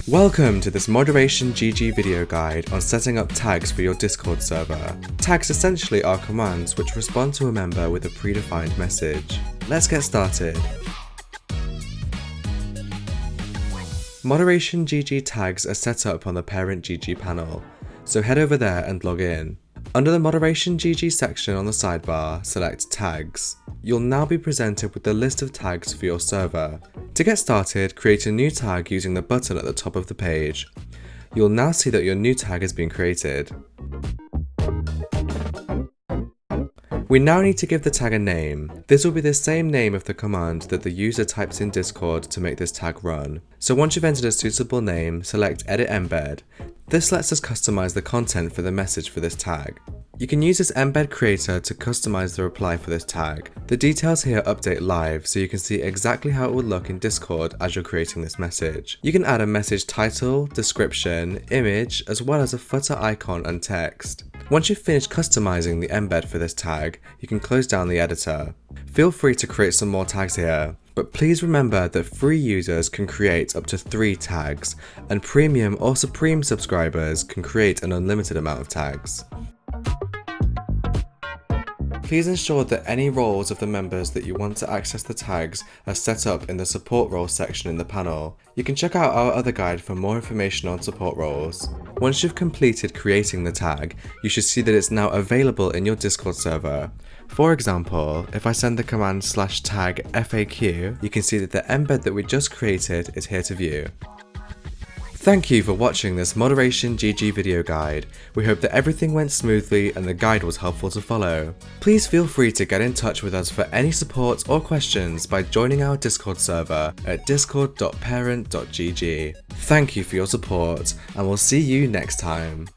Welcome to this Moderation GG video guide on setting up tags for your Discord server. Tags essentially are commands which respond to a member with a predefined message. Let's get started. Moderation GG tags are set up on the parent GG panel, so head over there and log in. Under the Moderation GG section on the sidebar, select Tags. You'll now be presented with the list of tags for your server. To get started, create a new tag using the button at the top of the page. You'll now see that your new tag has been created. We now need to give the tag a name. This will be the same name of the command that the user types in Discord to make this tag run. So once you've entered a suitable name, select Edit Embed. This lets us customize the content for the message for this tag. You can use this embed creator to customize the reply for this tag. The details here update live, so you can see exactly how it would look in Discord as you're creating this message. You can add a message title, description, image, as well as a footer icon and text. Once you've finished customizing the embed for this tag, you can close down the editor. Feel free to create some more tags here, but please remember that free users can create up to 3 tags, and premium or supreme subscribers can create an unlimited amount of tags. Please ensure that any roles of the members that you want to access the tags are set up in the support roles section in the panel. You can check out our other guide for more information on support roles. Once you've completed creating the tag, you should see that it's now available in your Discord server. For example, if I send the command /tag FAQ, you can see that the embed that we just created is here to view. Thank you for watching this Moderation GG video guide. We hope that everything went smoothly and the guide was helpful to follow. Please feel free to get in touch with us for any support or questions by joining our Discord server at discord.parent.gg. Thank you for your support, and we'll see you next time.